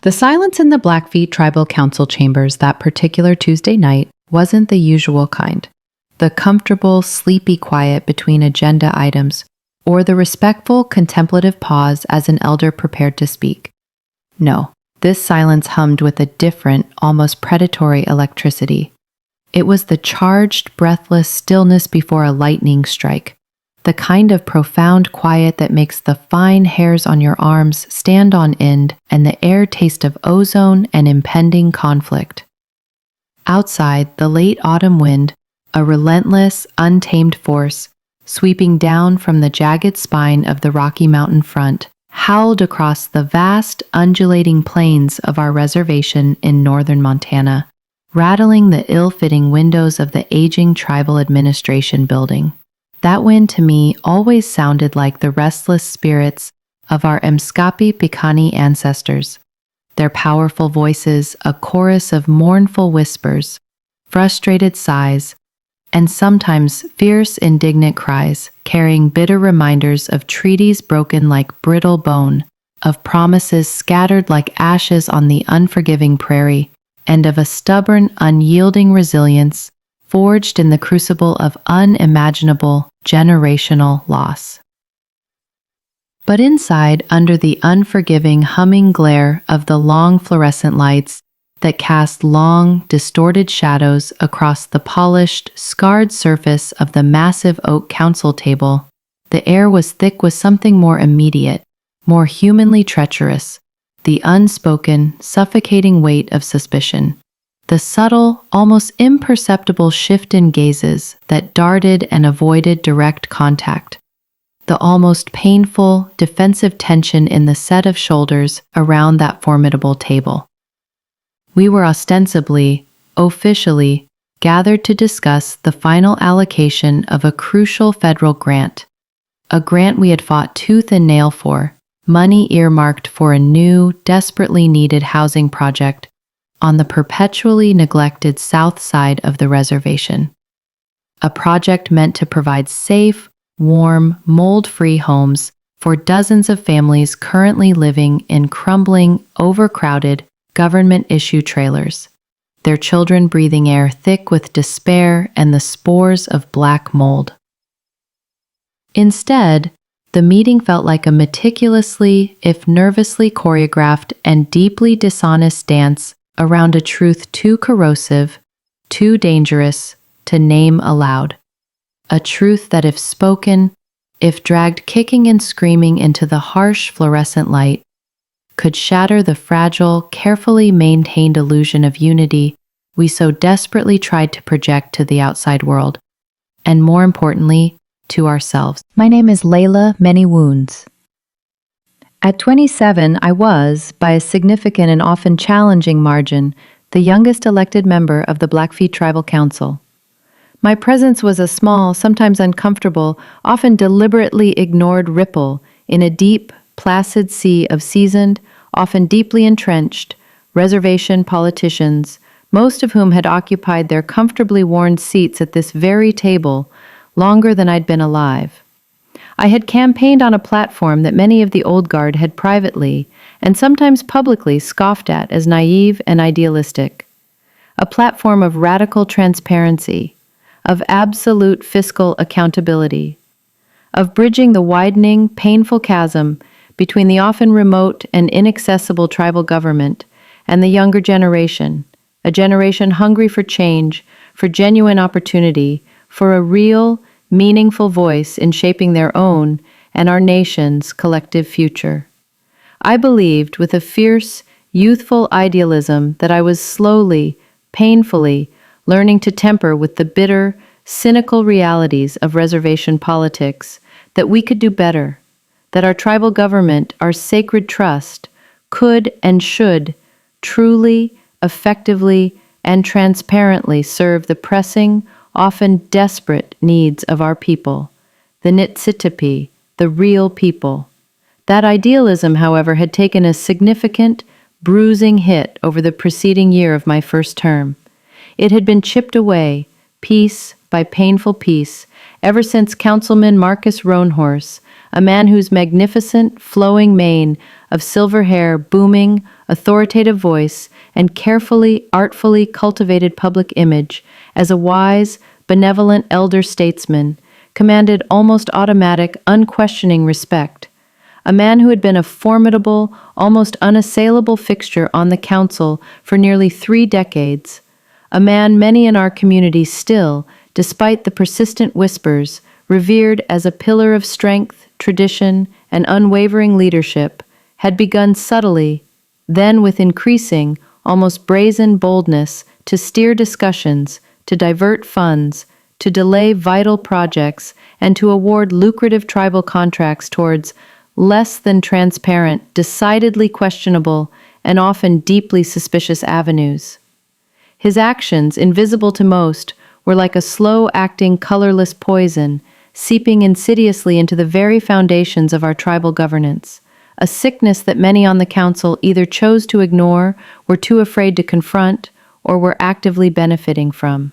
The silence in the Blackfeet tribal council chambers that particular Tuesday night wasn't the usual kind. The comfortable, sleepy quiet between agenda items, or the respectful, contemplative pause as an elder prepared to speak. No, this silence hummed with a different, almost predatory electricity. It was the charged, breathless stillness before a lightning strike, the kind of profound quiet that makes the fine hairs on your arms stand on end and the air taste of ozone and impending conflict. Outside, the late autumn wind, a relentless, untamed force, sweeping down from the jagged spine of the Rocky Mountain front, howled across the vast, undulating plains of our reservation in northern Montana, rattling the ill-fitting windows of the aging tribal administration building. That wind to me always sounded like the restless spirits of our Mskapi Pikani ancestors, their powerful voices a chorus of mournful whispers, frustrated sighs, and sometimes fierce, indignant cries, carrying bitter reminders of treaties broken like brittle bone, of promises scattered like ashes on the unforgiving prairie, and of a stubborn, unyielding resilience forged in the crucible of unimaginable, generational loss. But inside, under the unforgiving, humming glare of the long fluorescent lights that cast long, distorted shadows across the polished, scarred surface of the massive oak council table, the air was thick with something more immediate, more humanly treacherous, the unspoken, suffocating weight of suspicion. The subtle, almost imperceptible shift in gazes that darted and avoided direct contact. The almost painful, defensive tension in the set of shoulders around that formidable table. We were ostensibly, officially, gathered to discuss the final allocation of a crucial federal grant. A grant we had fought tooth and nail for, money earmarked for a new, desperately needed housing project on the perpetually neglected south side of the reservation. A project meant to provide safe, warm, mold-free homes for dozens of families currently living in crumbling, overcrowded, government-issue trailers, their children breathing air thick with despair and the spores of black mold. Instead, the meeting felt like a meticulously, if nervously choreographed and deeply dishonest dance around a truth too corrosive, too dangerous to name aloud. A truth that if spoken, if dragged kicking and screaming into the harsh fluorescent light, could shatter the fragile, carefully maintained illusion of unity we so desperately tried to project to the outside world, and more importantly, to ourselves. My name is Layla Many Wounds. At 27, I was, by a significant and often challenging margin, the youngest elected member of the Blackfeet Tribal Council. My presence was a small, sometimes uncomfortable, often deliberately ignored ripple in a deep, placid sea of seasoned, often deeply entrenched, reservation politicians, most of whom had occupied their comfortably worn seats at this very table longer than I'd been alive. I had campaigned on a platform that many of the old guard had privately, and sometimes publicly, scoffed at as naive and idealistic. A platform of radical transparency, of absolute fiscal accountability, of bridging the widening, painful chasm between the often remote and inaccessible tribal government and the younger generation, a generation hungry for change, for genuine opportunity, for a real, meaningful voice in shaping their own and our nation's collective future. I believed with a fierce, youthful idealism that I was slowly, painfully, learning to temper with the bitter, cynical realities of reservation politics, that we could do better, that our tribal government, our sacred trust, could and should truly, effectively, and transparently serve the pressing, often desperate needs of our people, the Nitsitapi, the real people. That idealism, however, had taken a significant, bruising hit over the preceding year of my first term. It had been chipped away, piece by painful piece, ever since Councilman Marcus Roanhorse, a man whose magnificent, flowing mane of silver hair booming authoritative voice, and carefully, artfully cultivated public image as a wise, benevolent elder statesman commanded almost automatic, unquestioning respect. A man who had been a formidable, almost unassailable fixture on the council for nearly 3 decades. A man many in our community still, despite the persistent whispers, revered as a pillar of strength, tradition, and unwavering leadership, had begun subtly, then with increasing, almost brazen boldness, to steer discussions, to divert funds, to delay vital projects, and to award lucrative tribal contracts towards less than transparent, decidedly questionable, and often deeply suspicious avenues. His actions, invisible to most, were like a slow-acting, colorless poison, seeping insidiously into the very foundations of our tribal governance, a sickness that many on the council either chose to ignore, were too afraid to confront, or were actively benefiting from.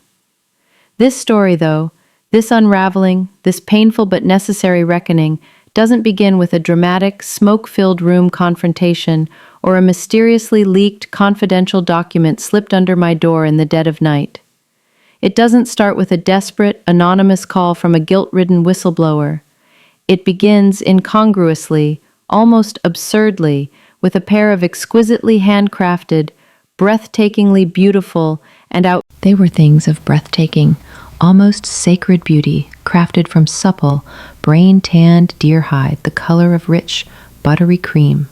This story, though, this unraveling, this painful but necessary reckoning, doesn't begin with a dramatic, smoke-filled room confrontation or a mysteriously leaked confidential document slipped under my door in the dead of night. It doesn't start with a desperate, anonymous call from a guilt-ridden whistleblower. It begins incongruously, almost absurdly, with a pair of exquisitely handcrafted, breathtakingly beautiful, and They were things of breathtaking, almost sacred beauty, crafted from supple, brain-tanned deer hide, the color of rich, buttery cream,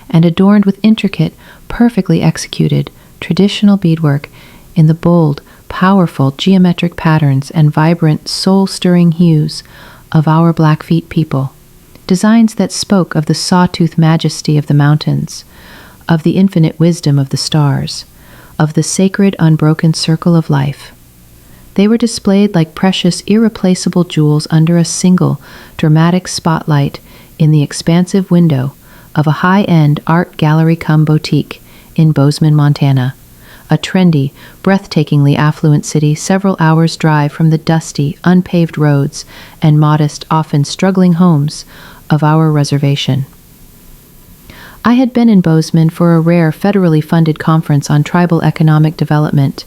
and adorned with intricate, perfectly executed, traditional beadwork in the bold, powerful geometric patterns and vibrant, soul-stirring hues of our Blackfeet people. Designs that spoke of the sawtooth majesty of the mountains, of the infinite wisdom of the stars, of the sacred, unbroken circle of life. They were displayed like precious, irreplaceable jewels under a single, dramatic spotlight in the expansive window of a high-end art gallery-cum-boutique in Bozeman, Montana, a trendy, breathtakingly affluent city several hours' drive from the dusty, unpaved roads and modest, often struggling homes of our reservation. I had been in Bozeman for a rare federally funded conference on tribal economic development,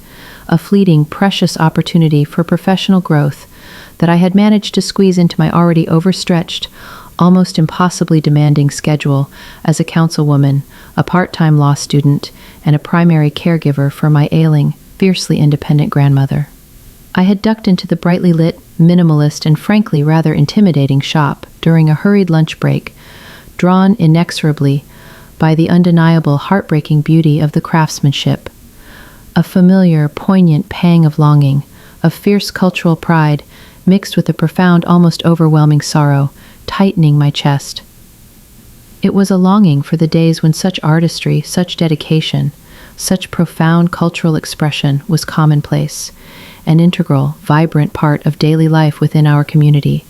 a fleeting, precious opportunity for professional growth that I had managed to squeeze into my already overstretched, almost impossibly demanding schedule as a councilwoman, a part-time law student, and a primary caregiver for my ailing, fiercely independent grandmother. I had ducked into the brightly lit, minimalist, and frankly rather intimidating shop during a hurried lunch break, drawn inexorably by the undeniable, heartbreaking beauty of the craftsmanship. A familiar, poignant pang of longing, of fierce cultural pride, mixed with a profound, almost overwhelming sorrow, tightening my chest. It was a longing for the days when such artistry, such dedication, such profound cultural expression was commonplace, an integral, vibrant part of daily life within our community.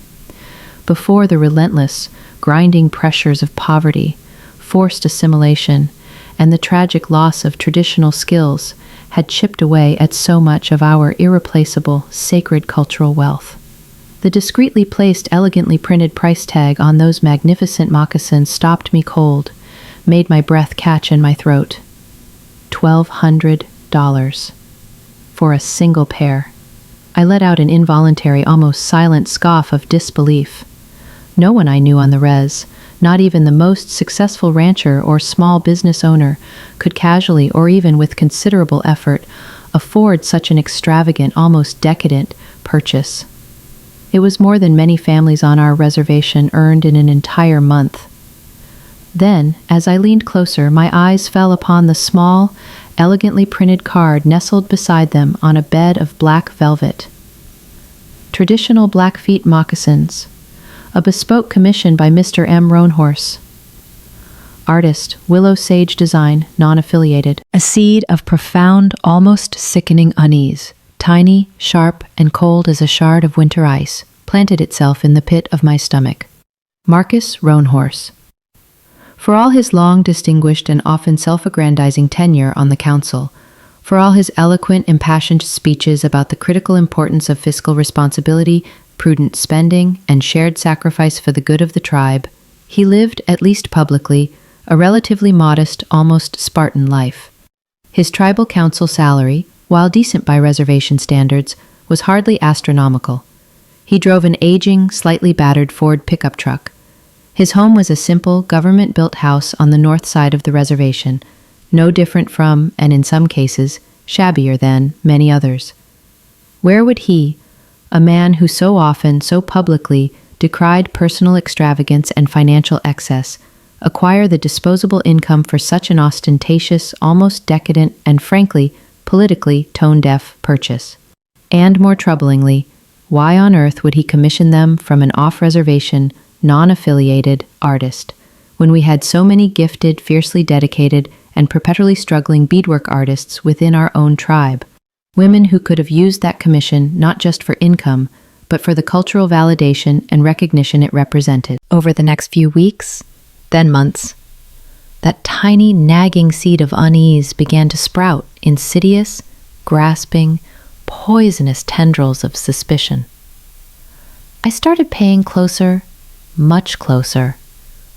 Before the relentless, grinding pressures of poverty, forced assimilation, and the tragic loss of traditional skills had chipped away at so much of our irreplaceable, sacred cultural wealth. The discreetly placed, elegantly printed price tag on those magnificent moccasins stopped me cold, made my breath catch in my throat. $1,200 for a single pair. I let out an involuntary, almost silent scoff of disbelief. No one I knew on the res, not even the most successful rancher or small business owner, could casually or even with considerable effort afford such an extravagant, almost decadent purchase. It was more than many families on our reservation earned in an entire month. Then, as I leaned closer, my eyes fell upon the small, elegantly printed card nestled beside them on a bed of black velvet. Traditional Blackfeet moccasins, a bespoke commission by Mr. M. Roanhorse. Artist, Willow Sage Design, non-affiliated. A seed of profound, almost sickening unease, tiny, sharp, and cold as a shard of winter ice, planted itself in the pit of my stomach. Marcus Roanhorse. For all his long, distinguished, and often self-aggrandizing tenure on the council, for all his eloquent, impassioned speeches about the critical importance of fiscal responsibility, prudent spending, and shared sacrifice for the good of the tribe, he lived, at least publicly, a relatively modest, almost Spartan life. His tribal council salary, while decent by reservation standards, was hardly astronomical. He drove an aging, slightly battered Ford pickup truck. His home was a simple, government-built house on the north side of the reservation, no different from, and in some cases, shabbier than, many others. Where would he, a man who so often, so publicly, decried personal extravagance and financial excess, acquire the disposable income for such an ostentatious, almost decadent, and frankly, politically tone-deaf purchase? And more troublingly, why on earth would he commission them from an off-reservation, non-affiliated artist, when we had so many gifted, fiercely dedicated, and perpetually struggling beadwork artists within our own tribe? Women who could have used that commission not just for income, but for the cultural validation and recognition it represented. Over the next few weeks, then months, that tiny, nagging seed of unease began to sprout insidious, grasping, poisonous tendrils of suspicion. I started paying closer, much closer,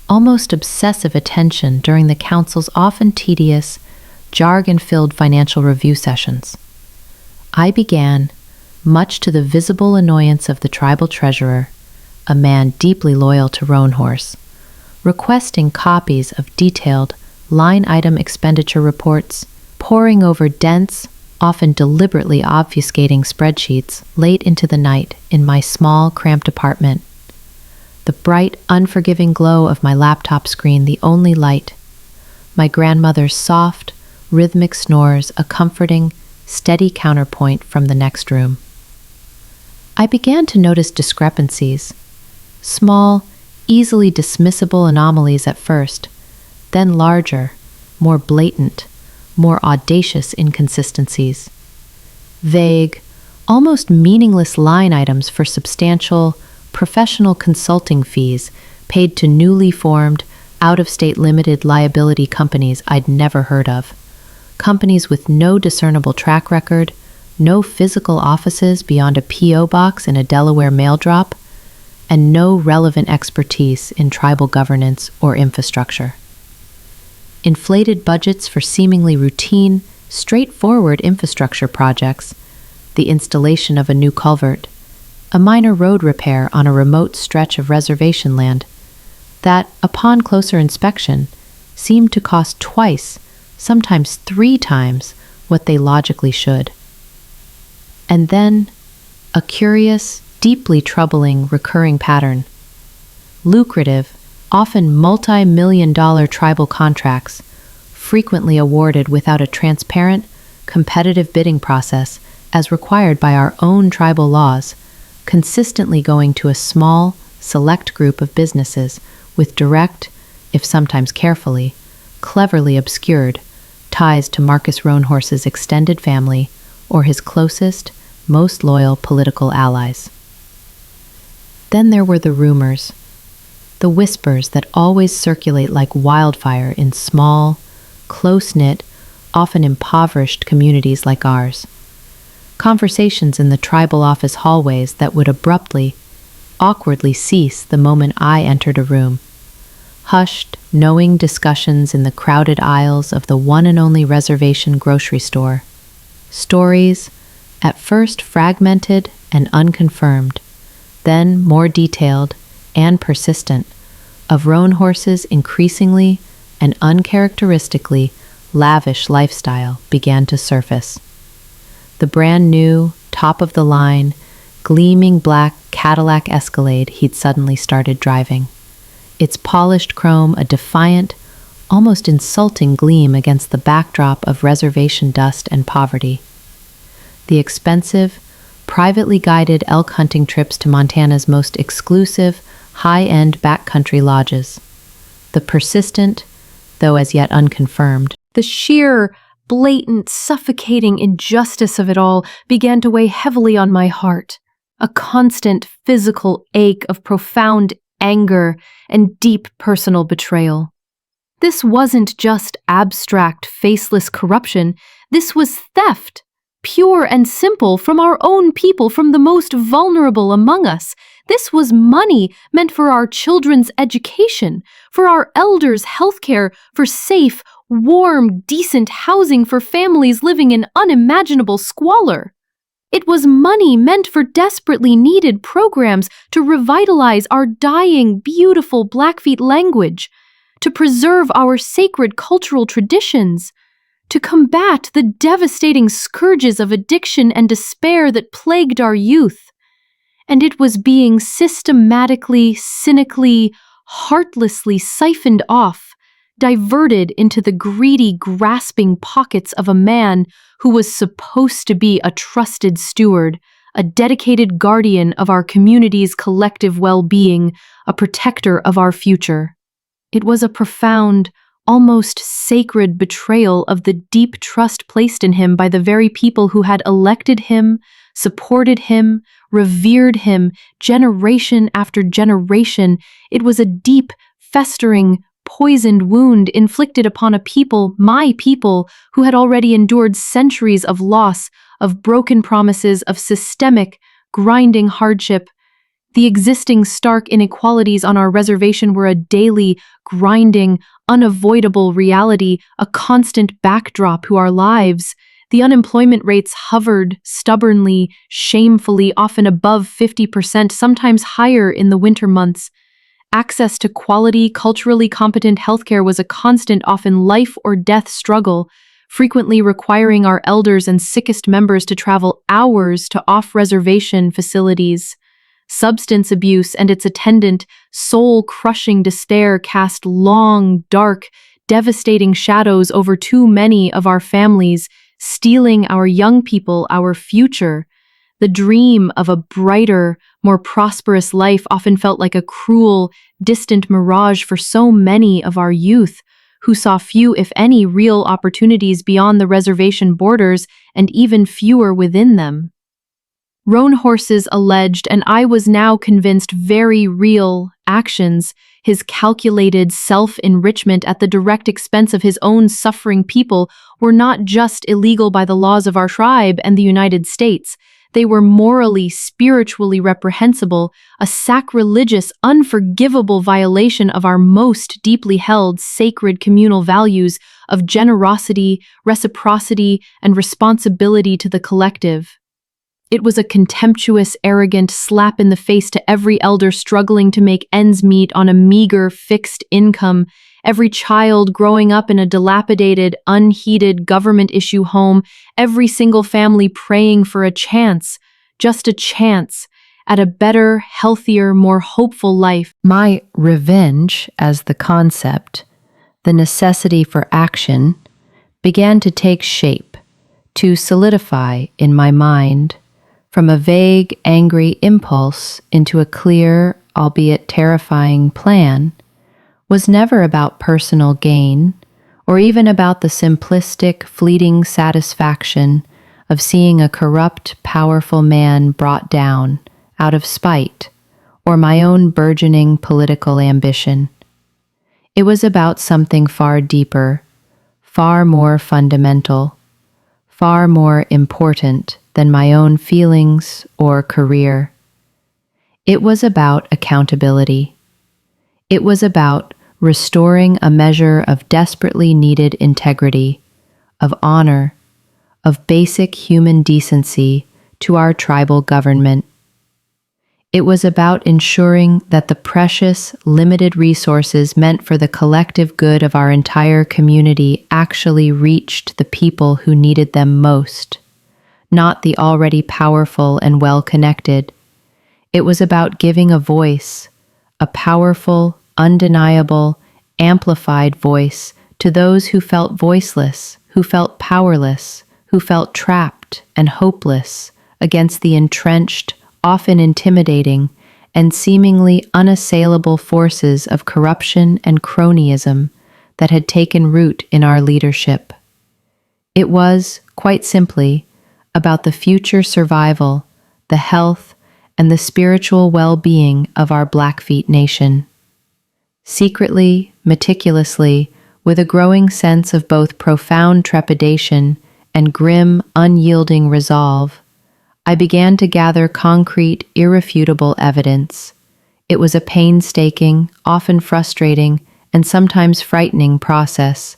almost obsessive attention during the council's often tedious, jargon-filled financial review sessions. I began, much to the visible annoyance of the tribal treasurer, a man deeply loyal to Roan Horse, requesting copies of detailed, line-item expenditure reports, poring over dense, often deliberately obfuscating spreadsheets late into the night in my small, cramped apartment. The bright, unforgiving glow of my laptop screen the only light. My grandmother's soft, rhythmic snores a comforting, steady counterpoint from the next room. I began to notice discrepancies, small, easily dismissible anomalies at first, then larger, more blatant, more audacious inconsistencies. Vague, almost meaningless line items for substantial, professional consulting fees paid to newly formed, out-of-state limited liability companies I'd never heard of. Companies with no discernible track record, no physical offices beyond a P.O. box in a Delaware mail drop, and no relevant expertise in tribal governance or infrastructure. Inflated budgets for seemingly routine, straightforward infrastructure projects, the installation of a new culvert, a minor road repair on a remote stretch of reservation land, that, upon closer inspection, seemed to cost twice, sometimes 3 times, what they logically should. And then, a curious, deeply troubling recurring pattern. Lucrative, often multi-million-dollar tribal contracts, frequently awarded without a transparent, competitive bidding process as required by our own tribal laws, consistently going to a small, select group of businesses with direct, if sometimes carefully, cleverly obscured, ties to Marcus Roanhorse's extended family or his closest, most loyal political allies. Then there were the rumors, the whispers that always circulate like wildfire in small, close-knit, often impoverished communities like ours. Conversations in the tribal office hallways that would abruptly, awkwardly cease the moment I entered a room. Hushed, knowing discussions in the crowded aisles of the one and only reservation grocery store. Stories, at first fragmented and unconfirmed, then more detailed and persistent, of Roan Horse's increasingly and uncharacteristically lavish lifestyle began to surface. The brand new, top-of-the-line, gleaming black Cadillac Escalade he'd suddenly started driving. Its polished chrome a defiant, almost insulting gleam against the backdrop of reservation dust and poverty. The expensive, privately guided elk hunting trips to Montana's most exclusive, high-end backcountry lodges. The persistent, though as yet unconfirmed, the sheer, blatant, suffocating injustice of it all began to weigh heavily on my heart, a constant physical ache of profound anger and deep personal betrayal. This wasn't just abstract, faceless corruption, this was theft, pure and simple, from our own people, from the most vulnerable among us. This was money meant for our children's education, for our elders' healthcare, for safe, warm, decent housing for families living in unimaginable squalor. It was money meant for desperately needed programs to revitalize our dying, beautiful Blackfeet language, to preserve our sacred cultural traditions, to combat the devastating scourges of addiction and despair that plagued our youth. And it was being systematically, cynically, heartlessly siphoned off, diverted into the greedy, grasping pockets of a man who was supposed to be a trusted steward, a dedicated guardian of our community's collective well-being, a protector of our future. It was a profound, almost sacred betrayal of the deep trust placed in him by the very people who had elected him, supported him, revered him, generation after generation. It was a deep, festering, poisoned wound inflicted upon a people, my people, who had already endured centuries of loss, of broken promises, of systemic, grinding hardship. The existing stark inequalities on our reservation were a daily, grinding, unavoidable reality, a constant backdrop to our lives. The unemployment rates hovered stubbornly, shamefully, often above 50%, sometimes higher in the winter months. Access to quality, culturally competent healthcare was a constant, often life or death struggle, frequently requiring our elders and sickest members to travel hours to off-reservation facilities. Substance abuse and its attendant, soul-crushing despair cast long, dark, devastating shadows over too many of our families, stealing our young people, our future. The dream of a brighter, more prosperous life often felt like a cruel, distant mirage for so many of our youth, who saw few, if any, real opportunities beyond the reservation borders and even fewer within them. Roan Horse's alleged, and I was now convinced very real, actions, his calculated self-enrichment at the direct expense of his own suffering people, were not just illegal by the laws of our tribe and the United States. They were morally, spiritually reprehensible, a sacrilegious, unforgivable violation of our most deeply held sacred communal values of generosity, reciprocity, and responsibility to the collective. It was a contemptuous, arrogant slap in the face to every elder struggling to make ends meet on a meager, fixed income, every child growing up in a dilapidated, unheated government-issue home, every single family praying for a chance, just a chance, at a better, healthier, more hopeful life. My revenge as the concept, the necessity for action, began to take shape, to solidify in my mind, from a vague, angry impulse into a clear, albeit terrifying plan, was never about personal gain, or even about the simplistic, fleeting satisfaction of seeing a corrupt, powerful man brought down out of spite, or my own burgeoning political ambition. It was about something far deeper, far more fundamental, far more important than my own feelings or career. It was about accountability. It was about restoring a measure of desperately needed integrity, of honor, of basic human decency to our tribal government. It was about ensuring that the precious, limited resources meant for the collective good of our entire community actually reached the people who needed them most, not the already powerful and well-connected. It was about giving a voice, a powerful, undeniable, amplified voice to those who felt voiceless, who felt powerless, who felt trapped and hopeless against the entrenched, often intimidating, and seemingly unassailable forces of corruption and cronyism that had taken root in our leadership. It was, quite simply, about the future survival, the health, and the spiritual well-being of our Blackfeet nation. Secretly, meticulously, with a growing sense of both profound trepidation and grim, unyielding resolve, I began to gather concrete, irrefutable evidence. It was a painstaking, often frustrating, and sometimes frightening process,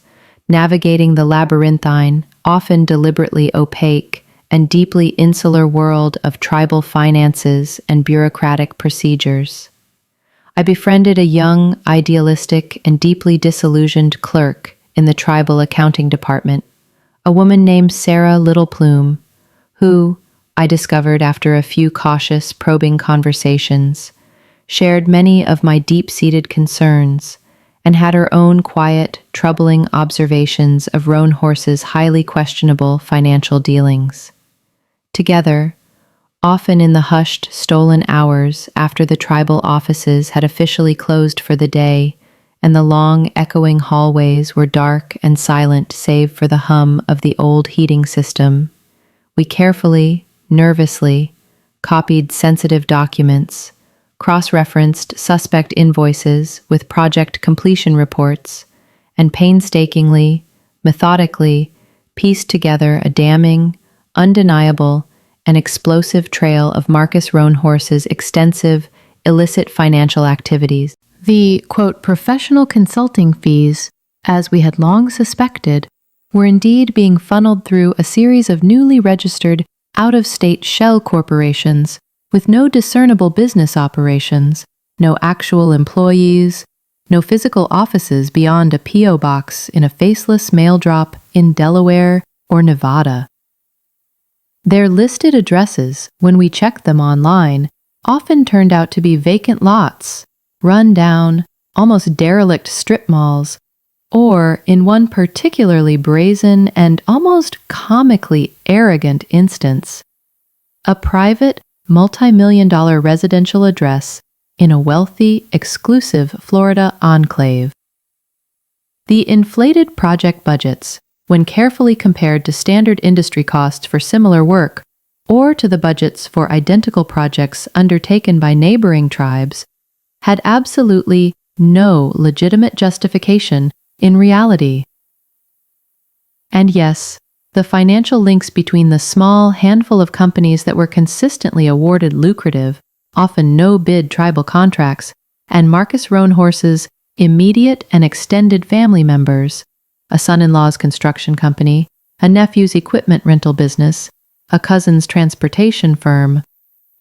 navigating the labyrinthine, often deliberately opaque, and deeply insular world of tribal finances and bureaucratic procedures. I befriended a young, idealistic, and deeply disillusioned clerk in the tribal accounting department, a woman named Sarah Little Plume, who, I discovered after a few cautious, probing conversations, shared many of my deep-seated concerns and had her own quiet, troubling observations of roan horses' highly questionable financial dealings. Together, often in the hushed, stolen hours after the tribal offices had officially closed for the day and the long, echoing hallways were dark and silent save for the hum of the old heating system, we carefully, nervously, copied sensitive documents, cross-referenced suspect invoices with project completion reports, and painstakingly, methodically pieced together a damning, undeniable, and explosive trail of Marcus Roan Horse's extensive, illicit financial activities. The, quote, professional consulting fees, as we had long suspected, were indeed being funneled through a series of newly registered, out-of-state shell corporations with no discernible business operations, no actual employees, no physical offices beyond a P.O. box in a faceless mail drop in Delaware or Nevada. Their listed addresses, when we checked them online, often turned out to be vacant lots, run-down, almost derelict strip malls, or, in one particularly brazen and almost comically arrogant instance, a private, multi-million-dollar residential address in a wealthy, exclusive Florida enclave. The inflated project budgets, when carefully compared to standard industry costs for similar work, or to the budgets for identical projects undertaken by neighboring tribes, had absolutely no legitimate justification in reality. And yes, the financial links between the small handful of companies that were consistently awarded lucrative, often no-bid tribal contracts, and Marcus Roan Horse's immediate and extended family members, a son-in-law's construction company, a nephew's equipment rental business, a cousin's transportation firm,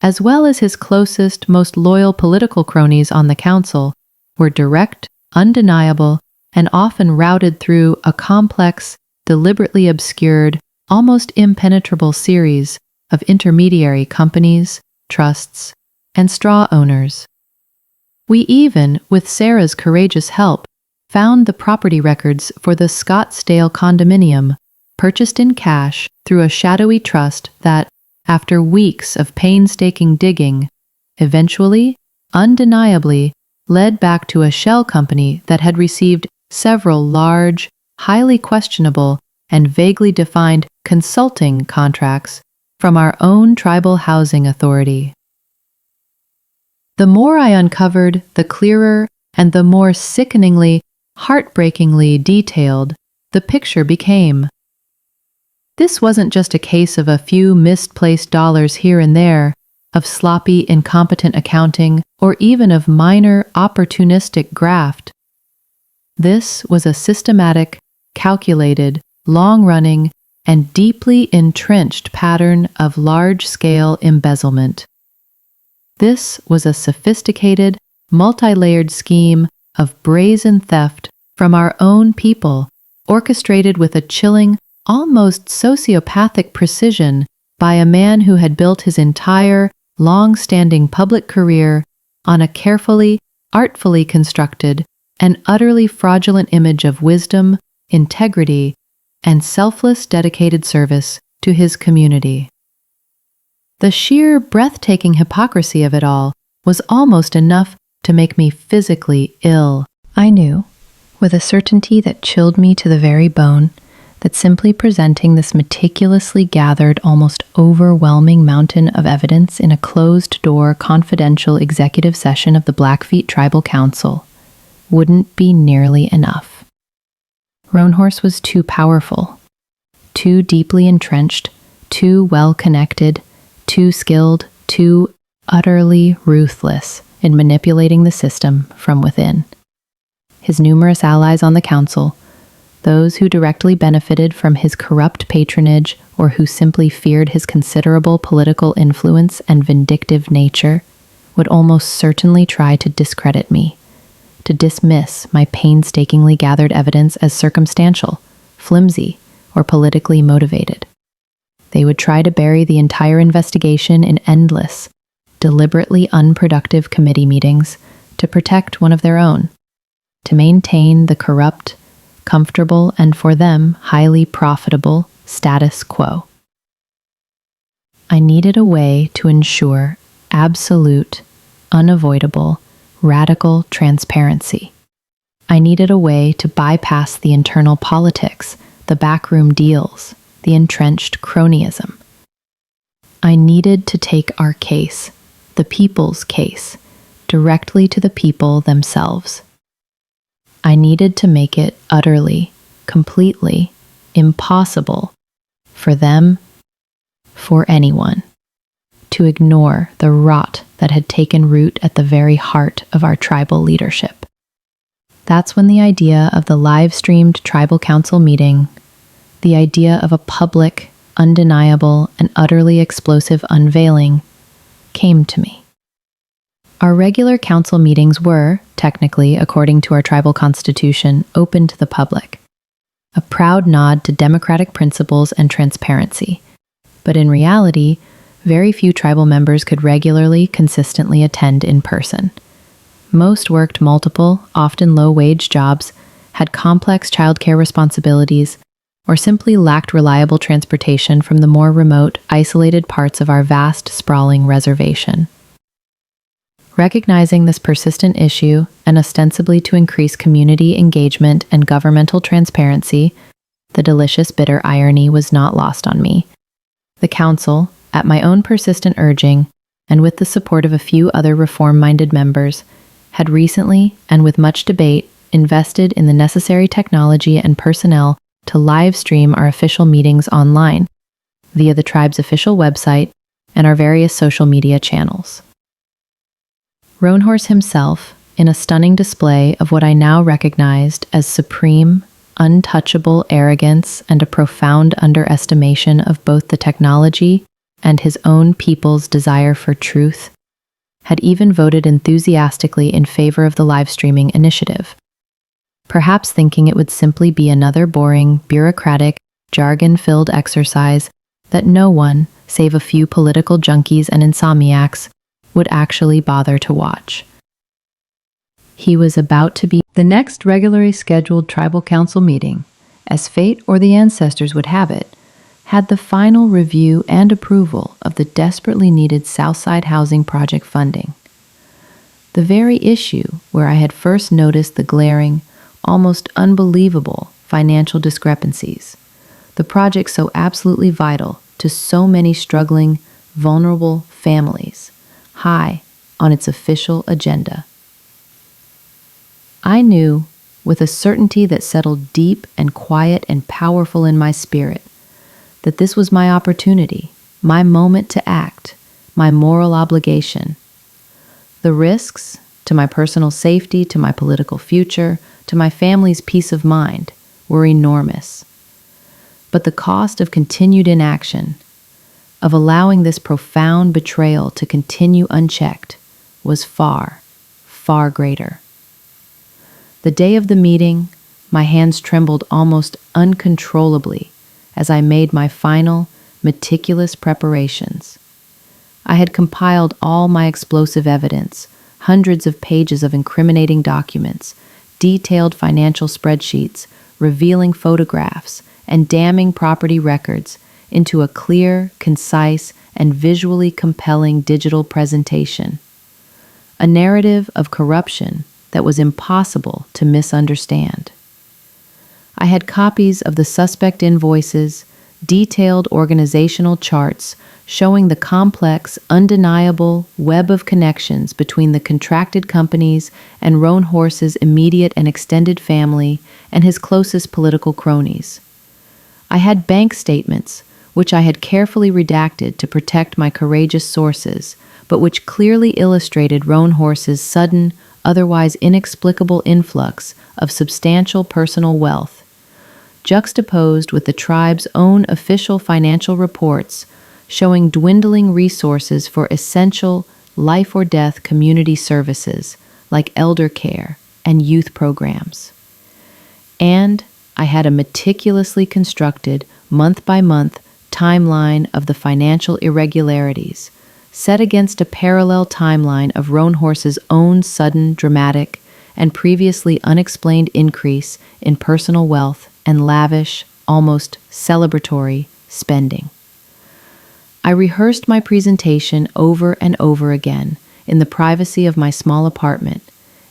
as well as his closest, most loyal political cronies on the council, were direct, undeniable, and often routed through a complex, deliberately obscured, almost impenetrable series of intermediary companies, trusts, and straw owners. We even, with Sarah's courageous help, found the property records for the Scottsdale condominium, purchased in cash through a shadowy trust that, after weeks of painstaking digging, eventually, undeniably, led back to a shell company that had received several large, highly questionable, and vaguely defined consulting contracts from our own tribal housing authority. The more I uncovered, the clearer and the more sickeningly, heartbreakingly detailed the picture became. This wasn't just a case of a few misplaced dollars here and there, of sloppy, incompetent accounting, or even of minor, opportunistic graft. This was a systematic, calculated, long-running, and deeply entrenched pattern of large-scale embezzlement. This was a sophisticated, multi-layered scheme of brazen theft from our own people, orchestrated with a chilling, almost sociopathic precision by a man who had built his entire, long-standing public career on a carefully, artfully constructed, and utterly fraudulent image of wisdom, integrity, and selfless, dedicated service to his community. The sheer, breathtaking hypocrisy of it all was almost enough to make me physically ill. I knew, with a certainty that chilled me to the very bone, that simply presenting this meticulously gathered, almost overwhelming mountain of evidence in a closed-door, confidential executive session of the Blackfeet Tribal Council wouldn't be nearly enough. Roan Horse was too powerful, too deeply entrenched, too well-connected, too skilled, too utterly ruthless in manipulating the system from within. His numerous allies on the council, those who directly benefited from his corrupt patronage or who simply feared his considerable political influence and vindictive nature, would almost certainly try to discredit me, to dismiss my painstakingly gathered evidence as circumstantial, flimsy, or politically motivated. They would try to bury the entire investigation in endless, deliberately unproductive committee meetings to protect one of their own, to maintain the corrupt, comfortable, and for them, highly profitable status quo. I needed a way to ensure absolute, unavoidable, radical transparency. I needed a way to bypass the internal politics, the backroom deals, the entrenched cronyism. I needed to take our case, the people's case, directly to the people themselves. I needed to make it utterly, completely impossible for them, for anyone, to ignore the rot that had taken root at the very heart of our tribal leadership. That's when the idea of the live-streamed tribal council meeting, the idea of a public, undeniable, and utterly explosive unveiling came to me. Our regular council meetings were, technically, according to our tribal constitution, open to the public, a proud nod to democratic principles and transparency. But in reality, very few tribal members could regularly, consistently attend in person. Most worked multiple, often low-wage jobs, had complex childcare responsibilities, or simply lacked reliable transportation from the more remote, isolated parts of our vast, sprawling reservation. Recognizing this persistent issue, and ostensibly to increase community engagement and governmental transparency, the delicious bitter irony was not lost on me. The council, at my own persistent urging, and with the support of a few other reform-minded members, had recently, and with much debate, invested in the necessary technology and personnel to live stream our official meetings online, via the tribe's official website and our various social media channels. Roanhorse himself, in a stunning display of what I now recognized as supreme, untouchable arrogance and a profound underestimation of both the technology and his own people's desire for truth, had even voted enthusiastically in favor of the live streaming initiative, perhaps thinking it would simply be another boring, bureaucratic, jargon-filled exercise that no one, save a few political junkies and insomniacs, would actually bother to watch. He was about to be the next regularly scheduled tribal council meeting, as fate or the ancestors would have it, had the final review and approval of the desperately needed Southside Housing Project funding. The very issue where I had first noticed the glaring, almost unbelievable financial discrepancies, the project so absolutely vital to so many struggling, vulnerable families, high on its official agenda. I knew, with a certainty that settled deep and quiet and powerful in my spirit, that this was my opportunity, my moment to act, my moral obligation. The risks, to my personal safety, to my political future, to my family's peace of mind, were enormous. But the cost of continued inaction, of allowing this profound betrayal to continue unchecked, was far, far greater. The day of the meeting, my hands trembled almost uncontrollably as I made my final, meticulous preparations. I had compiled all my explosive evidence, hundreds of pages of incriminating documents, detailed financial spreadsheets, revealing photographs, and damning property records into a clear, concise, and visually compelling digital presentation. A narrative of corruption that was impossible to misunderstand. I had copies of the suspect invoices, detailed organizational charts showing the complex, undeniable web of connections between the contracted companies and Roanhorse's immediate and extended family and his closest political cronies. I had bank statements which I had carefully redacted to protect my courageous sources, but which clearly illustrated Roan Horse's sudden, otherwise inexplicable influx of substantial personal wealth, juxtaposed with the tribe's own official financial reports showing dwindling resources for essential life-or-death community services like elder care and youth programs. And I had a meticulously constructed, month-by-month timeline of the financial irregularities, set against a parallel timeline of Roan Horse's own sudden, dramatic, and previously unexplained increase in personal wealth and lavish, almost celebratory, spending. I rehearsed my presentation over and over again in the privacy of my small apartment,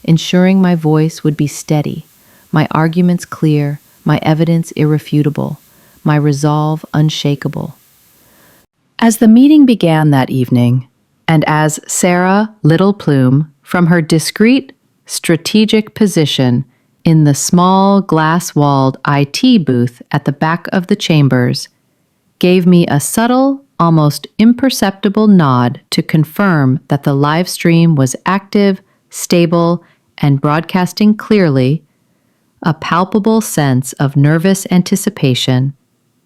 ensuring my voice would be steady, my arguments clear, my evidence irrefutable, my resolve unshakable. As the meeting began that evening, and as Sarah Little Plume, from her discreet, strategic position in the small glass-walled IT booth at the back of the chambers, gave me a subtle, almost imperceptible nod to confirm that the live stream was active, stable, and broadcasting clearly, a palpable sense of nervous anticipation,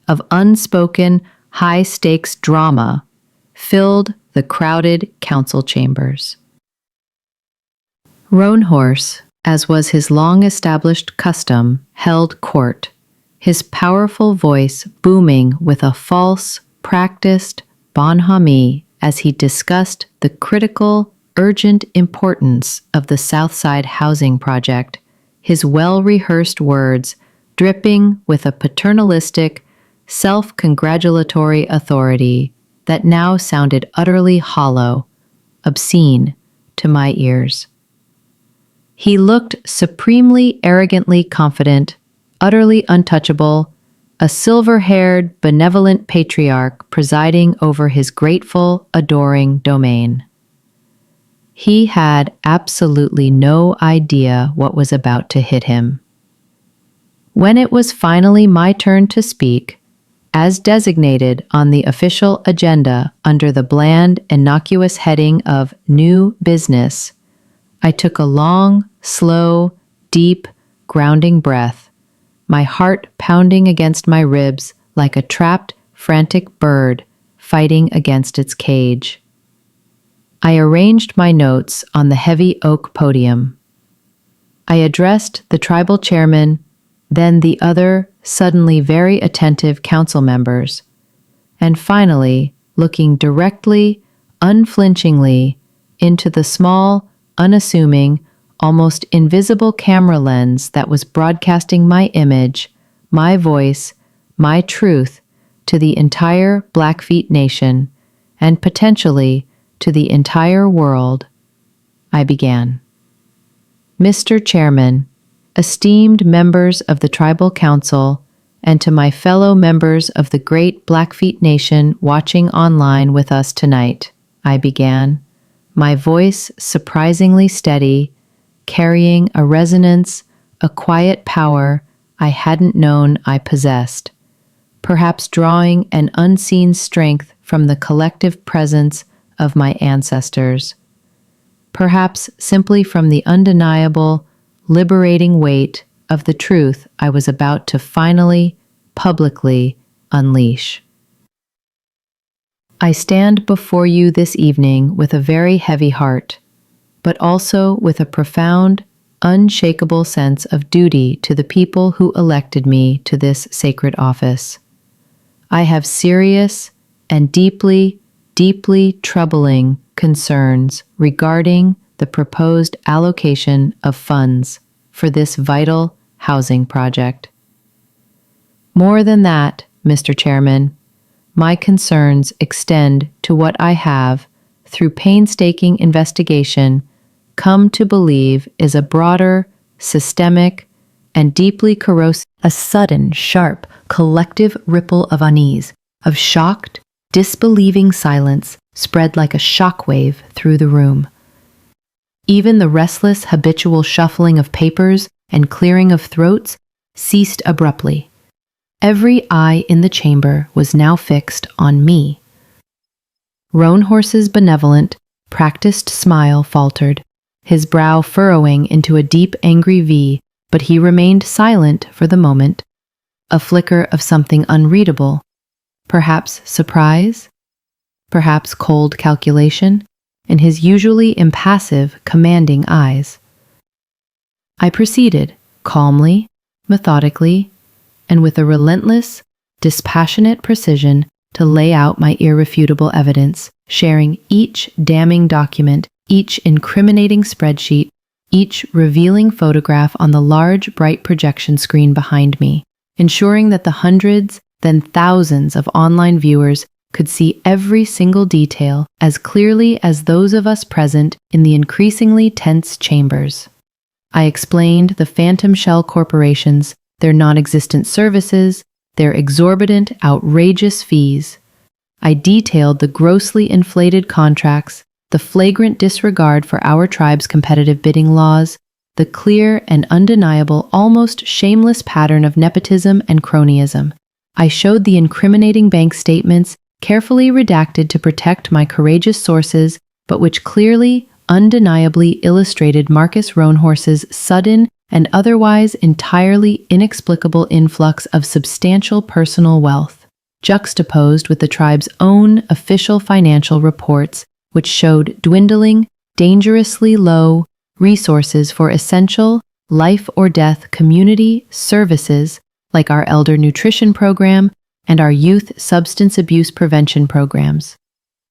of unspoken, high-stakes drama, filled the crowded council chambers. Roan Horse, as was his long-established custom, held court, his powerful voice booming with a false, practiced bonhomie as he discussed the critical, urgent importance of the Southside housing project, his well-rehearsed words dripping with a paternalistic, self-congratulatory authority that now sounded utterly hollow, obscene to my ears. He looked supremely arrogantly confident, utterly untouchable, a silver-haired, benevolent patriarch presiding over his grateful, adoring domain. He had absolutely no idea what was about to hit him. When it was finally my turn to speak, as designated on the official agenda under the bland, innocuous heading of New Business, I took a long, slow, deep, grounding breath, my heart pounding against my ribs like a trapped, frantic bird fighting against its cage. I arranged my notes on the heavy oak podium. I addressed the tribal chairman, then the other, suddenly very attentive council members, and finally, looking directly, unflinchingly, into the small, unassuming, almost invisible camera lens that was broadcasting my image, my voice, my truth to the entire Blackfeet nation, and potentially to the entire world, I began. Mr. Chairman, esteemed members of the Tribal Council, and to my fellow members of the great Blackfeet Nation watching online with us tonight, I began, my voice surprisingly steady, carrying a resonance, a quiet power I hadn't known I possessed, perhaps drawing an unseen strength from the collective presence of my ancestors, perhaps simply from the undeniable, liberating weight of the truth I was about to finally, publicly unleash. I stand before you this evening with a very heavy heart, but also with a profound, unshakable sense of duty to the people who elected me to this sacred office. I have serious and deeply, deeply troubling concerns regarding the proposed allocation of funds for this vital housing project. More than that, Mr. Chairman, my concerns extend to what I have, through painstaking investigation, come to believe is a broader, systemic, and deeply corrosive, a sudden, sharp, collective ripple of unease, of shocked, disbelieving silence spread like a shockwave through the room. Even the restless, habitual shuffling of papers and clearing of throats ceased abruptly, Every eye in the chamber was now fixed on me. Roanhorse's benevolent, practiced smile faltered, his brow furrowing into a deep angry V, but he remained silent for the moment. A flicker of something unreadable, perhaps surprise, perhaps cold calculation, in his usually impassive, commanding eyes. I proceeded, calmly, methodically, and with a relentless, dispassionate precision to lay out my irrefutable evidence, sharing each damning document, each incriminating spreadsheet, each revealing photograph on the large, bright projection screen behind me, ensuring that the hundreds, then thousands of online viewers could see every single detail as clearly as those of us present in the increasingly tense chambers. I explained the phantom shell corporations, their non-existent services, their exorbitant, outrageous fees. I detailed the grossly inflated contracts, the flagrant disregard for our tribe's competitive bidding laws, the clear and undeniable, almost shameless pattern of nepotism and cronyism. I showed the incriminating bank statements, carefully redacted to protect my courageous sources, but which clearly, undeniably illustrated Marcus Roanhorse's sudden and otherwise entirely inexplicable influx of substantial personal wealth, juxtaposed with the tribe's own official financial reports, which showed dwindling, dangerously low resources for essential, life-or-death community services like our elder nutrition program and our youth substance abuse prevention programs.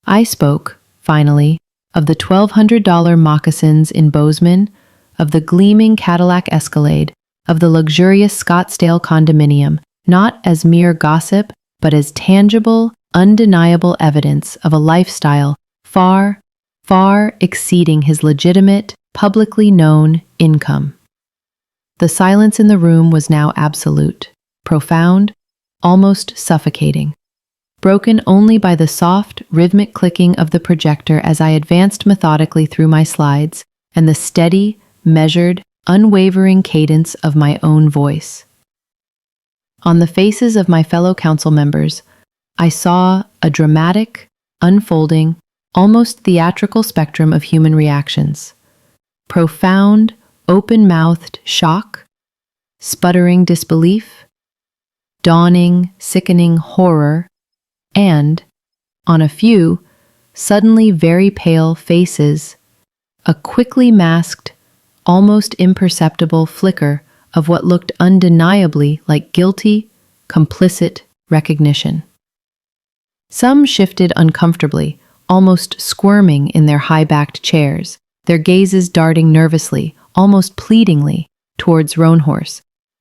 I spoke, finally, of the $1,200 moccasins in Bozeman, of the gleaming Cadillac Escalade, of the luxurious Scottsdale condominium, not as mere gossip, but as tangible, undeniable evidence of a lifestyle far, far exceeding his legitimate, publicly known income. The silence in the room was now absolute, profound, almost suffocating, broken only by the soft, rhythmic clicking of the projector as I advanced methodically through my slides, and the steady, measured, unwavering cadence of my own voice. On the faces of my fellow council members, I saw a dramatic, unfolding, almost theatrical spectrum of human reactions. Profound, open-mouthed shock, sputtering disbelief, dawning, sickening horror, and, on a few, suddenly very pale faces, a quickly masked, almost imperceptible flicker of what looked undeniably like guilty, complicit recognition. Some shifted uncomfortably, almost squirming in their high-backed chairs, their gazes darting nervously, almost pleadingly, towards Roanhorse.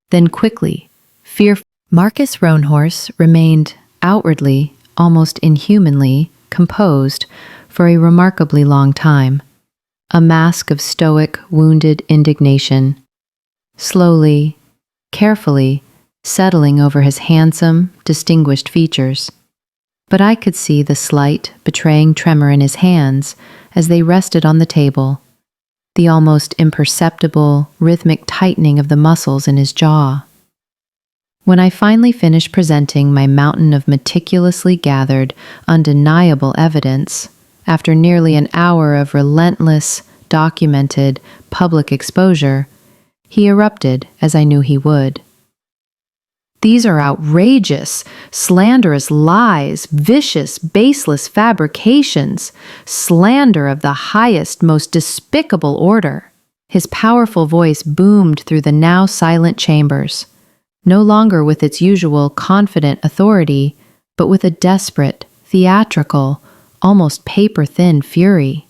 Then quickly, fearful, Marcus Roanhorse remained outwardly, almost inhumanly, composed for a remarkably long time, a mask of stoic, wounded indignation, slowly, carefully, settling over his handsome, distinguished features. But I could see the slight, betraying tremor in his hands as they rested on the table, the almost imperceptible, rhythmic tightening of the muscles in his jaw. When I finally finished presenting my mountain of meticulously gathered, undeniable evidence, after nearly an hour of relentless, documented, public exposure, he erupted as I knew he would. These are outrageous, slanderous lies, vicious, baseless fabrications, slander of the highest, most despicable order. His powerful voice boomed through the now silent chambers, no longer with its usual confident authority, but with a desperate, theatrical, almost paper-thin fury.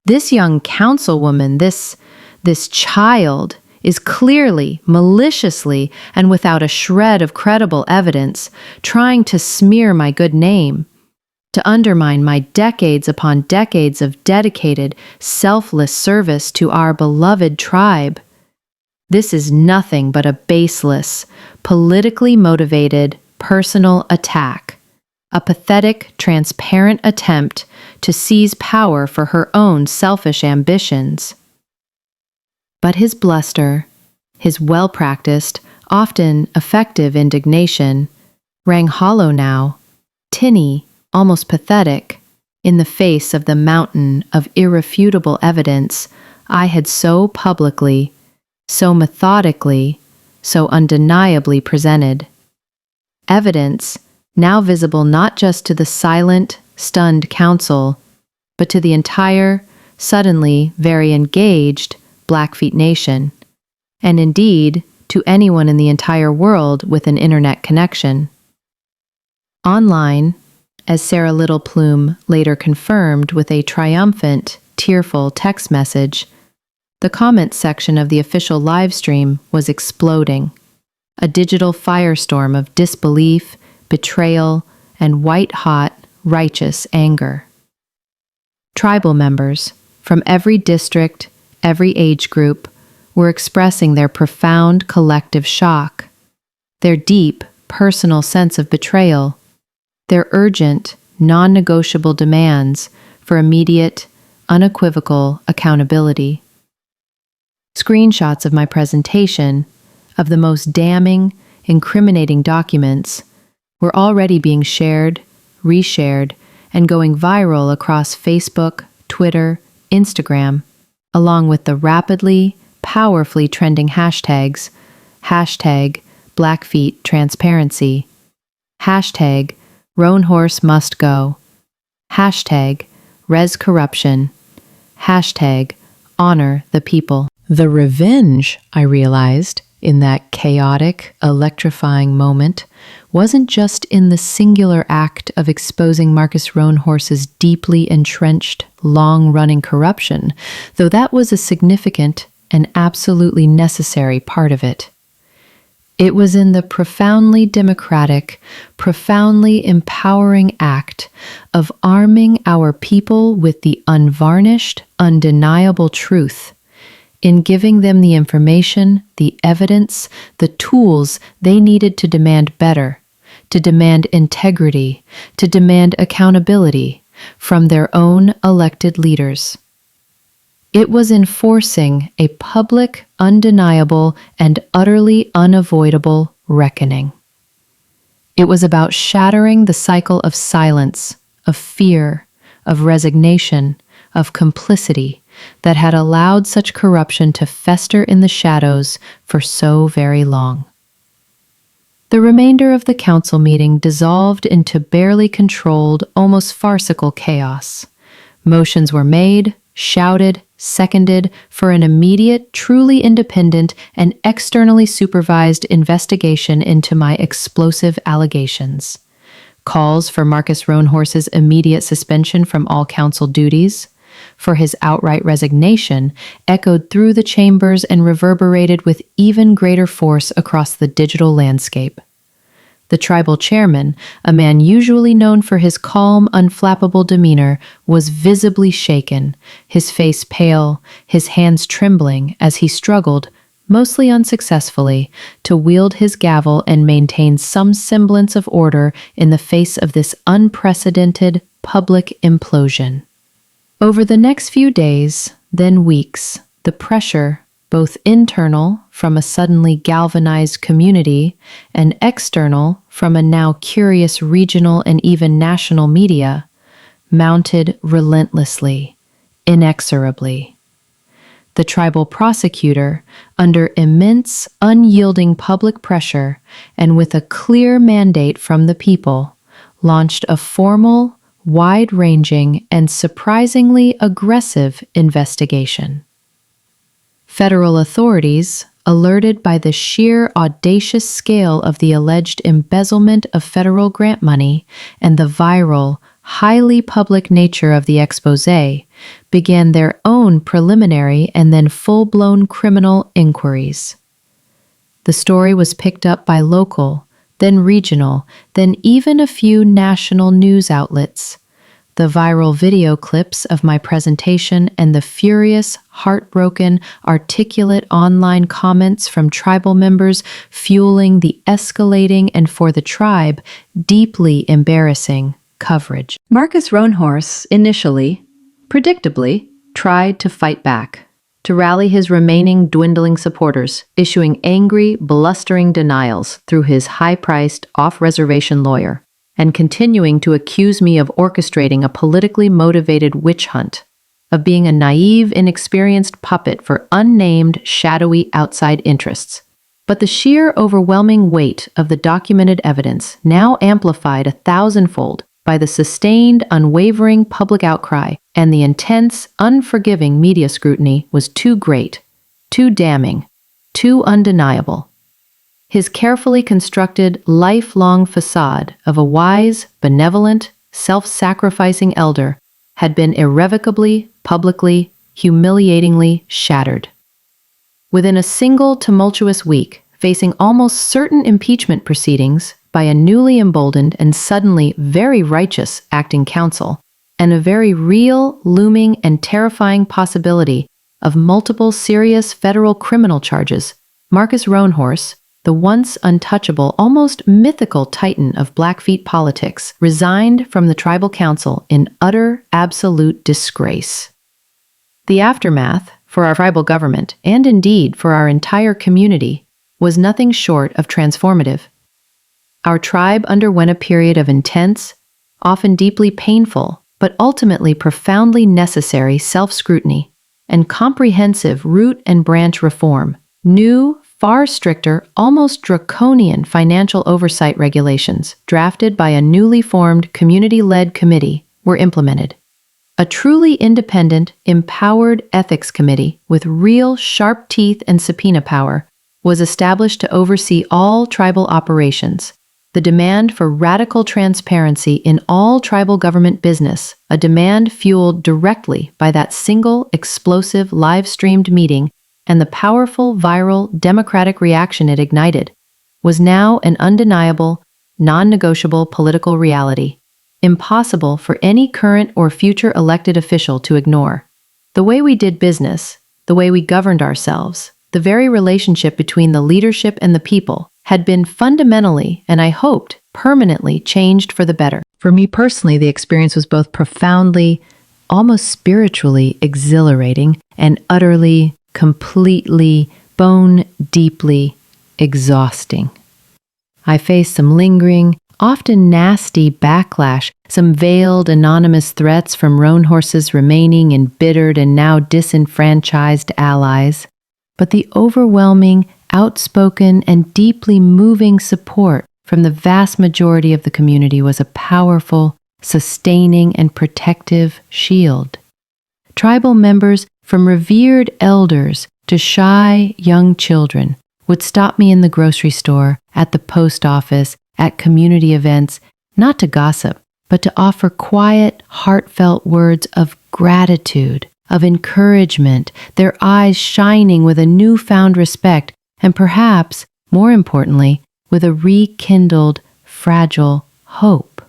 This young councilwoman, this child, is clearly, maliciously, and without a shred of credible evidence, trying to smear my good name, to undermine my decades upon decades of dedicated, selfless service to our beloved tribe. This is nothing but a baseless, politically motivated, personal attack, a pathetic, transparent attempt to seize power for her own selfish ambitions. But his bluster, his well-practiced, Often effective indignation rang hollow now, tinny, almost pathetic, in the face of the mountain of irrefutable evidence I had so publicly, so methodically, so undeniably presented. Evidence now visible not just to the silent, stunned council, but to the entire, suddenly very engaged Blackfeet Nation, and indeed to anyone in the entire world with an internet connection. Online, as Sarah Little Plume later confirmed with a triumphant, tearful text message, the comments section of the official livestream was exploding, a digital firestorm of disbelief, betrayal, and white-hot, righteous anger. Tribal members from every district, every age group, were expressing their profound collective shock, their deep, personal sense of betrayal, their urgent, non-negotiable demands for immediate, unequivocal accountability. Screenshots of my presentation, of the most damning, incriminating documents, were already being shared, reshared, and going viral across Facebook, Twitter, Instagram, along with the rapidly, powerfully trending hashtags, hashtag Blackfeet Transparency, hashtag Roan Horse Must Go, hashtag Res Corruption, hashtag Honor the People. The revenge, I realized, in that chaotic, electrifying moment, wasn't just in the singular act of exposing Marcus Roan Horse's deeply entrenched, long-running corruption, though that was a significant and absolutely necessary part of it. It was in the profoundly democratic, profoundly empowering act of arming our people with the unvarnished, undeniable truth, in giving them the information, the evidence, the tools they needed to demand better, to demand integrity, to demand accountability from their own elected leaders. It was enforcing a public, undeniable, and utterly unavoidable reckoning. It was about shattering the cycle of silence, of fear, of resignation, of complicity that had allowed such corruption to fester in the shadows for so very long. The remainder of the council meeting dissolved into barely controlled, almost farcical chaos. Motions were made, shouted, seconded for an immediate, truly independent, and externally supervised investigation into my explosive allegations. Calls for Marcus Roan Horse's immediate suspension from all council duties, for his outright resignation, echoed through the chambers and reverberated with even greater force across the digital landscape. The tribal chairman, a man usually known for his calm, unflappable demeanor, was visibly shaken, his face pale, his hands trembling as he struggled, mostly unsuccessfully, to wield his gavel and maintain some semblance of order in the face of this unprecedented public implosion. Over the next few days, then weeks, the pressure, both internal from a suddenly galvanized community and external from a now curious regional and even national media, mounted relentlessly, inexorably. The tribal prosecutor, under immense, unyielding public pressure and with a clear mandate from the people, launched a formal, wide-ranging, and surprisingly aggressive investigation. Federal authorities, alerted by the sheer audacious scale of the alleged embezzlement of federal grant money and the viral, highly public nature of the exposé, began their own preliminary and then full-blown criminal inquiries. The story was picked up by local, then regional, then even a few national news outlets. The viral video clips of my presentation and the furious, heartbroken, articulate online comments from tribal members fueling the escalating and for the tribe, deeply embarrassing coverage. Marcus Roan Horse initially, predictably, tried to fight back. to rally his remaining dwindling supporters, issuing angry, blustering denials through his high-priced, off-reservation lawyer, and continuing to accuse me of orchestrating a politically motivated witch hunt, of being a naive, inexperienced puppet for unnamed, shadowy outside interests. But the sheer overwhelming weight of the documented evidence, now amplified 1,000-fold by the sustained, unwavering public outcry and the intense, unforgiving media scrutiny, was too great, too damning, too undeniable. His carefully constructed, lifelong facade of a wise, benevolent, self-sacrificing elder had been irrevocably, publicly, humiliatingly shattered. Within a single tumultuous week, facing almost certain impeachment proceedings by a newly emboldened and suddenly very righteous acting council, and a very real, looming, and terrifying possibility of multiple serious federal criminal charges, Marcus Roanhorse, the once untouchable, almost mythical titan of Blackfeet politics, resigned from the tribal council in utter, absolute disgrace. The aftermath, for our tribal government, and indeed for our entire community, was nothing short of transformative. Our tribe underwent a period of intense, often deeply painful, but ultimately profoundly necessary self-scrutiny and comprehensive root and branch reform. New, far stricter, almost draconian financial oversight regulations, drafted by a newly formed community-led committee, were implemented. A truly independent, empowered ethics committee with real sharp teeth and subpoena power was established to oversee all tribal operations. The demand for radical transparency in all tribal government business, a demand fueled directly by that single, explosive, live-streamed meeting and the powerful, viral, democratic reaction it ignited, was now an undeniable, non-negotiable political reality, impossible for any current or future elected official to ignore. The way we did business, the way we governed ourselves, the very relationship between the leadership and the people had been fundamentally, and I hoped, permanently changed for the better. For me personally, the experience was both profoundly, almost spiritually exhilarating and utterly, completely, bone-deeply exhausting. I faced some lingering, often nasty backlash, some veiled, anonymous threats from Roanhorse's remaining embittered and now disenfranchised allies, but the overwhelming, outspoken, and deeply moving support from the vast majority of the community was a powerful, sustaining, and protective shield. Tribal members, from revered elders to shy young children, would stop me in the grocery store, at the post office, at community events, not to gossip, but to offer quiet, heartfelt words of gratitude, of encouragement, their eyes shining with a newfound respect, and perhaps, more importantly, with a rekindled, fragile hope.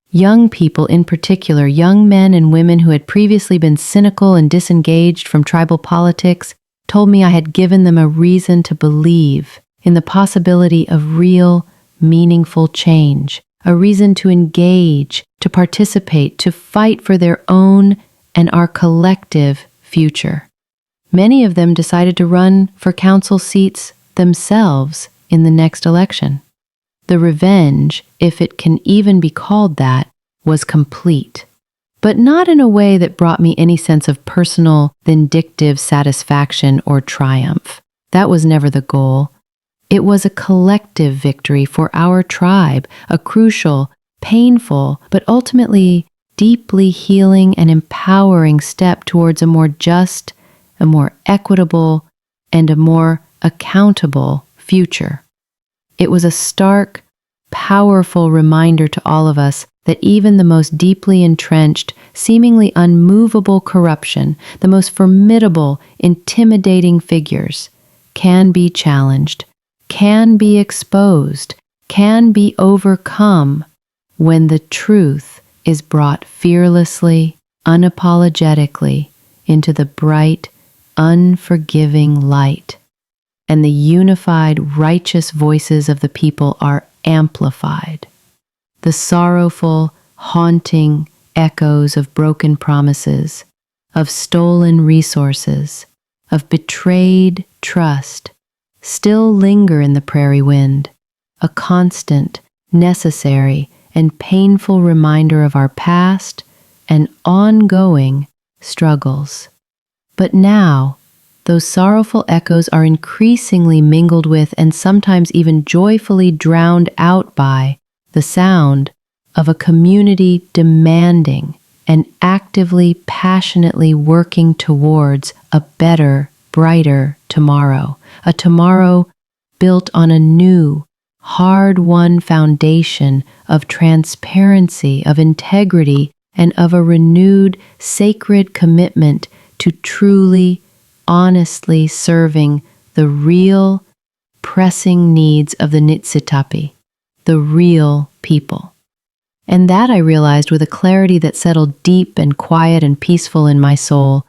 Young people in particular, young men and women who had previously been cynical and disengaged from tribal politics, told me I had given them a reason to believe in the possibility of real, meaningful change, a reason to engage, to participate, to fight for their own and our collective future. Many of them decided to run for council seats themselves in the next election. The revenge, if it can even be called that, was complete, but not in a way that brought me any sense of personal, vindictive satisfaction or triumph. That was never the goal. It was a collective victory for our tribe, a crucial, painful, but ultimately deeply healing and empowering step towards a more just, a more equitable, and a more accountable future. It was a stark, powerful reminder to all of us that even the most deeply entrenched, seemingly unmovable corruption, the most formidable, intimidating figures, can be challenged, can be exposed, can be overcome when the truth is brought fearlessly, unapologetically into the bright, unforgiving light, and the unified, righteous voices of the people are amplified. The sorrowful, haunting echoes of broken promises, of stolen resources, of betrayed trust still linger in the prairie wind, a constant, necessary, and painful reminder of our past and ongoing struggles. But now, those sorrowful echoes are increasingly mingled with and sometimes even joyfully drowned out by the sound of a community demanding and actively, passionately working towards a better, brighter tomorrow, a tomorrow built on a new, hard-won foundation of transparency, of integrity, and of a renewed, sacred commitment to truly, honestly serving the real, pressing needs of the Nitsitapi, the real people. And that I realized with a clarity that settled deep and quiet and peaceful in my soul,